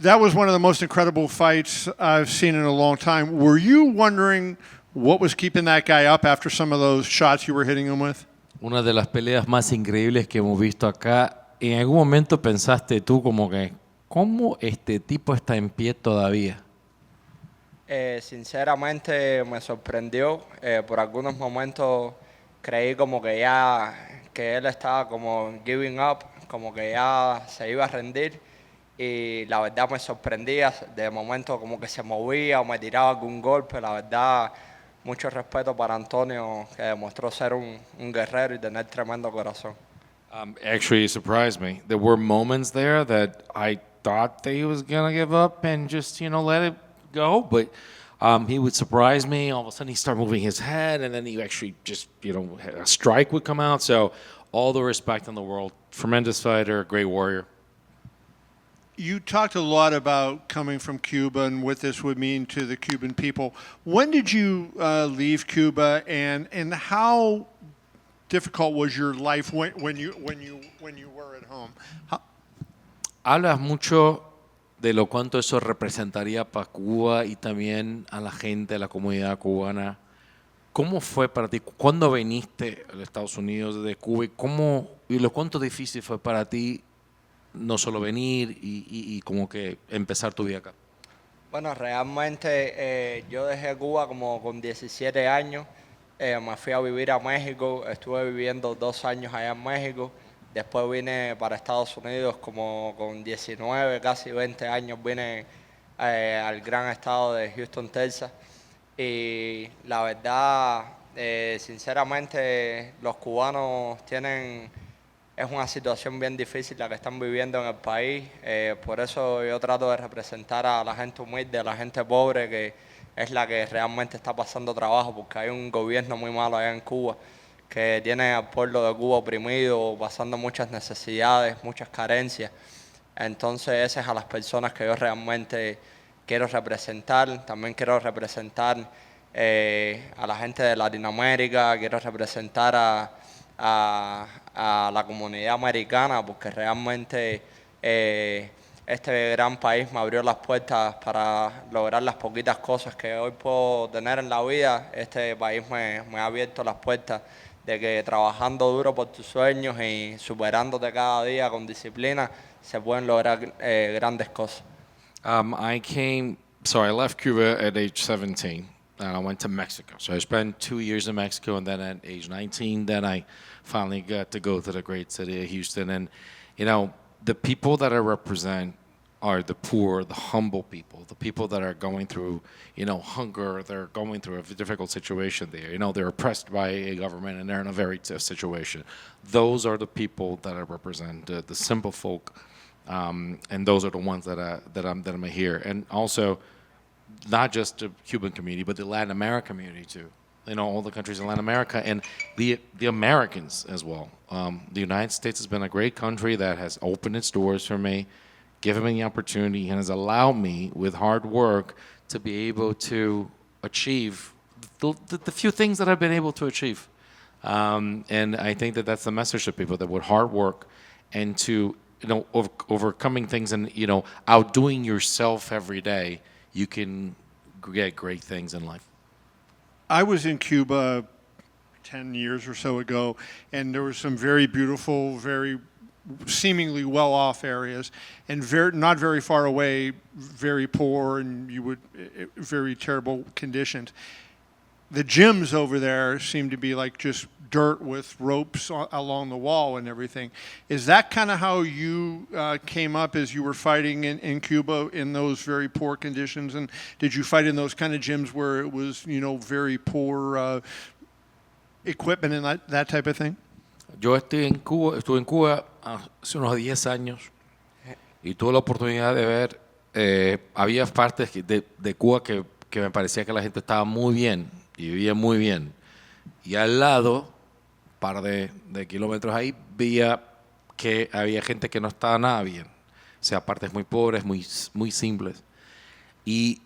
That was one of the most incredible fights I've seen in a long time. Were you wondering what was keeping that guy up after some of those shots you were hitting him with? Una de las peleas más increíbles que hemos visto acá. ¿En algún momento pensaste tú como que, cómo este tipo está en pie todavía? Sinceramente me sorprendió. Por algunos momentos creí como que ya que él estaba como giving up, como que ya se iba a rendir. Y la verdad me sorprendía. De momento como que se movía o me tiraba algún golpe. La verdad, mucho respeto para Antonio, que demostró ser un guerrero y tener tremendo corazón. Actually, it surprised me. There were moments there that I thought that he was gonna give up and just, let it go. But he would surprise me. All of a sudden, he started moving his head, and then he actually just, a strike would come out. So, all the respect in the world. Tremendous fighter, great warrior. You talked a lot about coming from Cuba and what this would mean to the Cuban people. When did you leave Cuba, and how difficult was your life when you were at home? Hablas mucho de lo cuánto eso representaría para Cuba y también a la gente, a la comunidad cubana. ¿Cómo fue para ti? ¿Cuándo viniste a los Estados Unidos desde Cuba y lo cuánto difícil fue para ti no solo venir y como que empezar tu vida acá? Bueno, realmente yo dejé Cuba como con 17 años. Me fui a vivir a México, estuve viviendo 2 años allá en México, después vine para Estados Unidos como con 19, casi 20 años, vine al gran estado de Houston, Texas, y la verdad, sinceramente, los cubanos es una situación bien difícil la que están viviendo en el país, por eso yo trato de representar a la gente humilde, a la gente pobre que es la que realmente está pasando trabajo, porque hay un gobierno muy malo allá en Cuba que tiene al pueblo de Cuba oprimido, pasando muchas necesidades, muchas carencias. Entonces esas a las personas que yo realmente quiero representar. También quiero representar a la gente de Latinoamérica, quiero representar a la comunidad americana, porque realmente este gran país me abrió las puertas para lograr las poquitas cosas que hoy puedo tener en la vida. Este país me ha abierto las puertas de que trabajando duro por tus sueños y superándote cada día con disciplina se pueden lograr grandes cosas. I left Cuba at age 17 and I went to Mexico. So I spent 2 years in Mexico, and then at age 19, then I finally got to go to the great city of Houston. And, the people that I represent are the poor, the humble people, the people that are going through, hunger, they're going through a difficult situation there. They're oppressed by a government and they're in a very tough situation. Those are the people that I represent, the simple folk, and those are the ones that I'm here. And also, not just the Cuban community, but the Latin American community too. All the countries in Latin America and the Americans as well. The United States has been a great country that has opened its doors for me, given me the opportunity, and has allowed me, with hard work, to be able to achieve the few things that I've been able to achieve. And I think that that's the message to people, that with hard work and to, overcoming things and, outdoing yourself every day, you can get great things in life. I was in Cuba 10 years or so ago, and there were some very beautiful, very seemingly well-off areas, and not very far away, very poor and very terrible conditions. The gyms over there seem to be like just dirt with ropes along the wall and everything. Is that kind of how you came up as you were fighting in Cuba in those very poor conditions? And did you fight in those kind of gyms where it was, very poor equipment and that type of thing? Yo estuve en Cuba hace unos 10 años y tuve la oportunidad de ver, había partes de Cuba que me parecía que la gente estaba muy bien y vivía muy bien. Y al lado, un par de kilómetros ahí, veía que había gente que no estaba nada bien. O sea, partes muy pobres, muy, muy simples. Y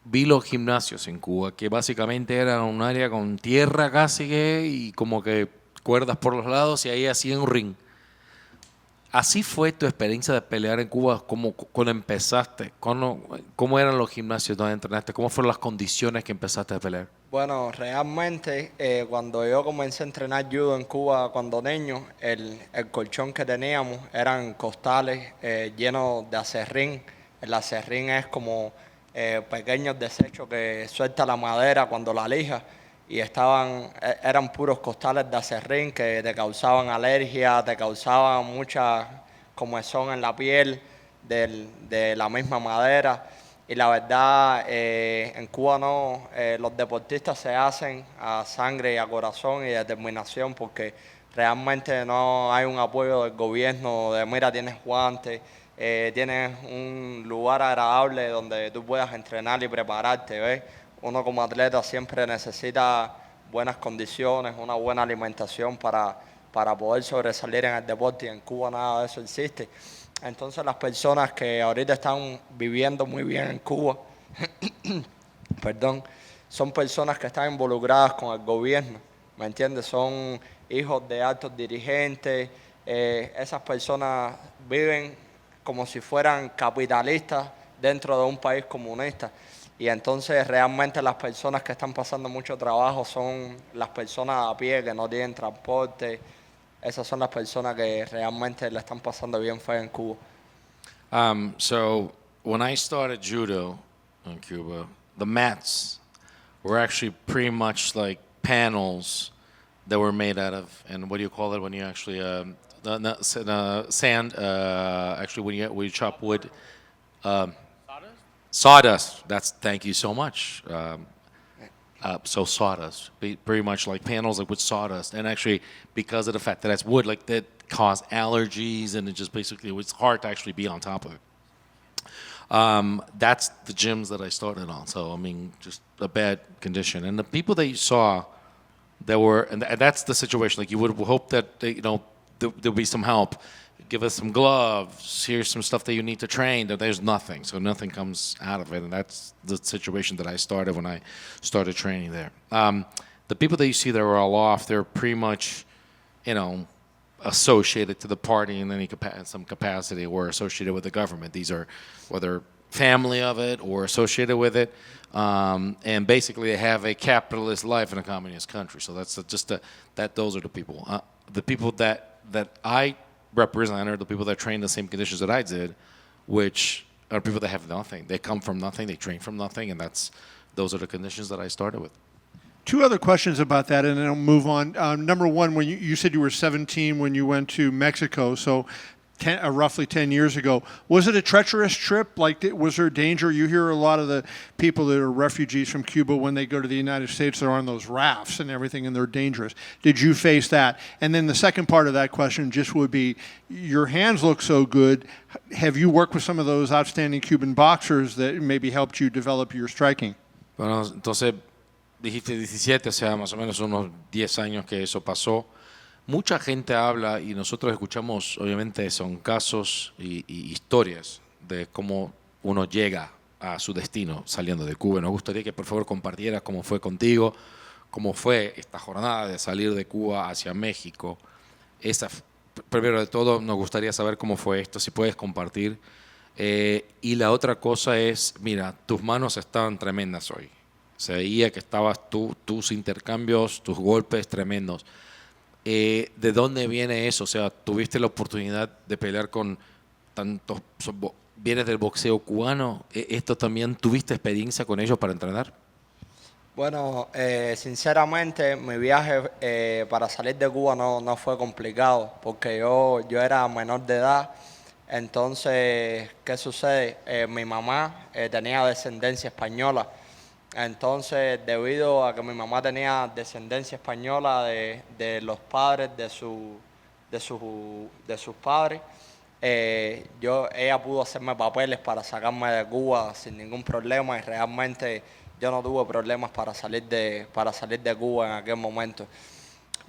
vi los gimnasios en Cuba, que básicamente eran un área con tierra casi y como que cuerdas por los lados, y ahí hacían un ring. así fue tu experiencia de pelear en Cuba, cuando empezaste, cómo eran los gimnasios donde entrenaste, cómo fueron las condiciones que empezaste a pelear. Bueno, realmente cuando yo comencé a entrenar judo en Cuba cuando niño, el colchón que teníamos eran costales llenos de acerrín. El acerrín es como pequeños desechos que suelta la madera cuando la lija y eran puros costales de acerrín que te causaban alergia, te causaban mucha comezón en la piel de la misma madera. Y la verdad, en Cuba no, los deportistas se hacen a sangre y a corazón y determinación porque realmente no hay un apoyo del gobierno de mira, tienes guantes, tienes un lugar agradable donde tú puedas entrenar y prepararte, ¿ves? Uno como atleta siempre necesita buenas condiciones, una buena alimentación para poder sobresalir en el deporte y en Cuba nada de eso existe. Entonces las personas que ahorita están viviendo muy bien en Cuba, perdón, son personas que están involucradas con el gobierno, ¿me entiendes? Son hijos de altos dirigentes, esas personas viven como si fueran capitalistas dentro de un país comunista. Y entonces realmente las personas que están pasando mucho trabajo son las personas a pie que no tienen transporte. Esas son las personas que realmente le están pasando bien feo en Cuba. So when I started judo in Cuba, the mats were actually pretty much like panels that were made out of, and what do you call it when you actually sand? Actually, when you chop wood, sawdust. Thank you so much. So sawdust, pretty much like panels like with sawdust, and actually because of the fact that that's wood, like that cause allergies, and it just basically it's hard to actually be on top of it. That's the gyms that I started on. So I mean, just a bad condition, and the people that you saw that were, and that's the situation. Like you would hope that there'll be some help. Give us some gloves. Here's some stuff that you need to train. That there's nothing, so nothing comes out of it, and that's the situation that I started when I started training there. The people that you see that are all off, they're pretty much, associated to the party in some capacity, or associated with the government. These are whether family of it or associated with it, and basically they have a capitalist life in a communist country. So that's those are the people. The people that I represent are the people that train the same conditions that I did, which are people that have nothing. They come from nothing, they train from nothing, and those are the conditions that I started with. Two other questions about that, and then I'll move on. Number one, when you said you were 17 when you went to Mexico, so roughly 10 years ago. Was it a treacherous trip? Like, was there danger? You hear a lot of the people that are refugees from Cuba, when they go to the United States, they're on those rafts and everything, and they're dangerous. Did you face that? And then the second part of that question just would be, your hands look so good. Have you worked with some of those outstanding Cuban boxers that maybe helped you develop your striking? Bueno, entonces dijiste 17, o sea, más o menos unos 10 años que eso pasó. Mucha gente habla y nosotros escuchamos, obviamente, son casos y historias de cómo uno llega a su destino saliendo de Cuba. Nos gustaría que por favor compartieras cómo fue contigo, cómo fue esta jornada de salir de Cuba hacia México. Primero de todo, nos gustaría saber cómo fue esto, si puedes compartir. Y la otra cosa es, mira, tus manos estaban tremendas hoy. Se veía que estabas tus intercambios, tus golpes tremendos. ¿De dónde viene eso? O sea, ¿tuviste la oportunidad de pelear con tantos... ¿Vienes del boxeo cubano? ¿Esto también tuviste experiencia con ellos para entrenar? Bueno, sinceramente mi viaje para salir de Cuba no fue complicado porque yo era menor de edad. Entonces, ¿qué sucede? Mi mamá tenía descendencia española. Entonces, debido a que mi mamá tenía descendencia española de los padres de sus padres, ella pudo hacerme papeles para sacarme de Cuba sin ningún problema, y realmente yo no tuve problemas para salir de Cuba en aquel momento.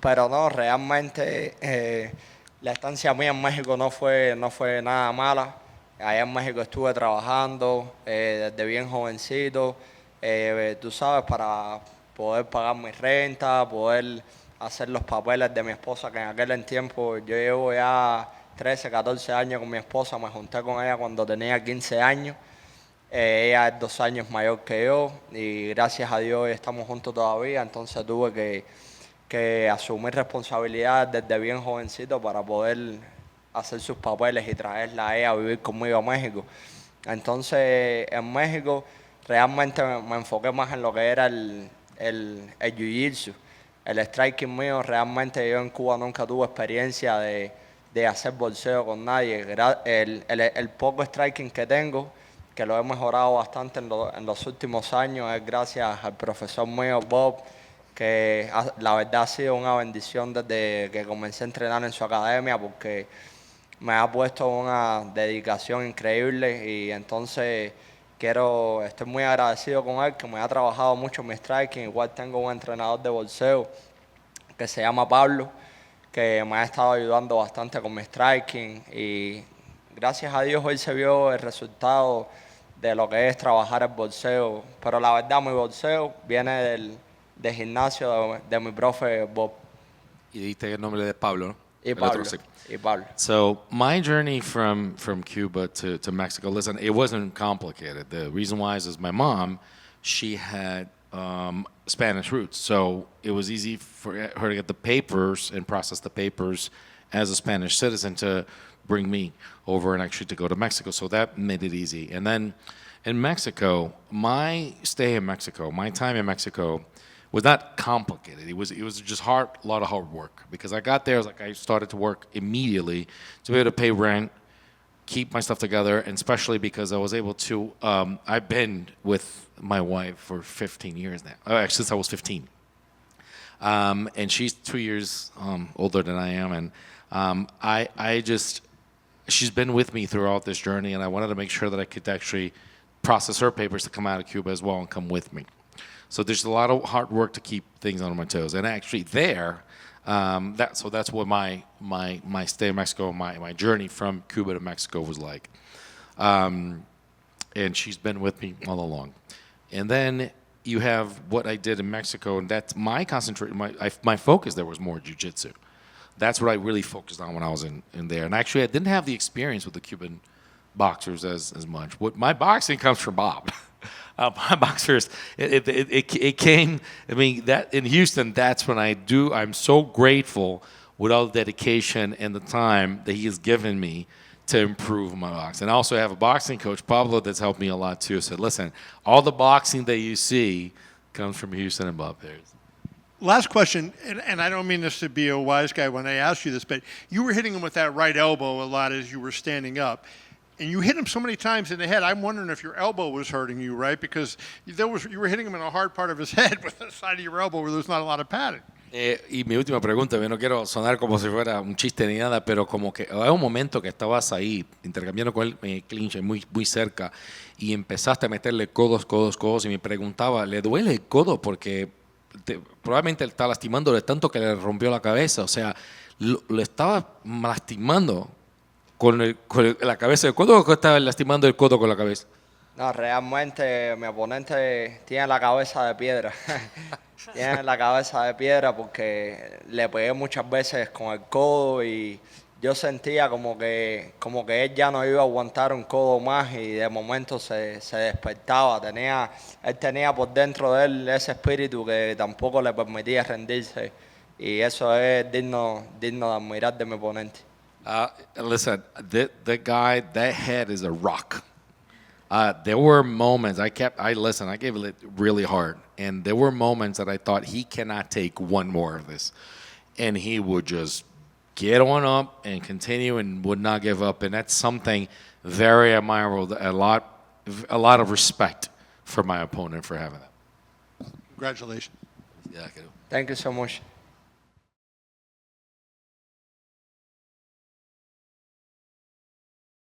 Pero no, realmente la estancia mía en México no fue nada mala. Allá en México estuve trabajando desde bien jovencito. Tú sabes, para poder pagar mi renta, poder hacer los papeles de mi esposa, que en aquel tiempo yo llevo ya 13, 14 años con mi esposa. Me junté con ella cuando tenía 15 años. Ella es 2 años mayor que yo y gracias a Dios estamos juntos todavía. Entonces tuve que asumir responsabilidades desde bien jovencito para poder hacer sus papeles y traerla a ella a vivir conmigo a México. Entonces en México realmente me enfoqué más en lo que era el jiu-jitsu. El striking mío, realmente yo en Cuba nunca tuve experiencia de hacer boxeo con nadie. El poco striking que tengo, que lo he mejorado bastante en los últimos años, es gracias al profesor mío Bob, que la verdad ha sido una bendición desde que comencé a entrenar en su academia, porque me ha puesto una dedicación increíble y entonces estoy muy agradecido con él, que me ha trabajado mucho mi striking. Igual tengo un entrenador de boxeo que se llama Pablo, que me ha estado ayudando bastante con mi striking y gracias a Dios hoy se vio el resultado de lo que es trabajar el boxeo. Pero la verdad mi boxeo viene del gimnasio de mi profe Bob. Y dijiste el nombre de Pablo, ¿no? Y El otro, Pablo. sí. Y Pablo. So my journey from Cuba to Mexico, listen, it wasn't complicated. The reason why is my mom, she had Spanish roots, so it was easy for her to get the papers and process the papers as a Spanish citizen to bring me over and actually to go to Mexico. So that made it easy. And then in Mexico, my stay in Mexico, my time in Mexico was not complicated. It was just a lot of hard work. Because I got there, I started to work immediately to be able to pay rent, keep my stuff together, and especially because I was able to. I've been with my wife for 15 years now. Actually, since I was 15. And she's 2 years older than I am, and she's been with me throughout this journey, and I wanted to make sure that I could actually process her papers to come out of Cuba as well and come with me. So there's a lot of hard work to keep things on my toes. And actually there, that's what my stay in Mexico, my journey from Cuba to Mexico was like. And she's been with me all along. And then you have what I did in Mexico, and that's my concentration. My focus there was more jiu-jitsu. That's what I really focused on when I was in there. And actually, I didn't have the experience with the Cuban boxers as much. My boxing comes from Bob. My boxers, it came. I mean, that in Houston, that's when I'm so grateful with all the dedication and the time that he has given me to improve my boxing. And I also have a boxing coach, Pablo, that's helped me a lot too. Said, listen, all the boxing that you see comes from Houston and Bob Harris. Last question, and I don't mean this to be a wise guy when I ask you this, but you were hitting him with that right elbow a lot as you were standing up. And you hit him so many times in the head. I'm wondering if your elbow was hurting you, right? Because you were hitting him in a hard part of his head with the side of your elbow where there's not a lot of padding. Y mi última pregunta, yo no quiero sonar como si fuera un chiste ni nada, pero como que hay un momento que estabas ahí intercambiando con él clinch muy, muy cerca y empezaste a meterle codos y me preguntaba, ¿le duele el codo? Porque probablemente le está lastimando de tanto que le rompió la cabeza. O sea, lo estaba lastimando con la cabeza del codo, o estaba lastimando el codo con la cabeza. No, realmente mi oponente tiene la cabeza de piedra. Tiene la cabeza de piedra porque le pegué muchas veces con el codo y yo sentía como que él ya no iba a aguantar un codo más y de momento se despertaba. Él tenía por dentro de él ese espíritu que tampoco le permitía rendirse y eso es digno de admirar de mi oponente. Listen, that guy, that head is a rock. There were moments I gave it really hard, and there were moments that I thought he cannot take one more of this, and he would just get on up and continue and would not give up, and that's something very admirable. A lot of respect for my opponent for having that. Congratulations. Yeah, Thank you so much.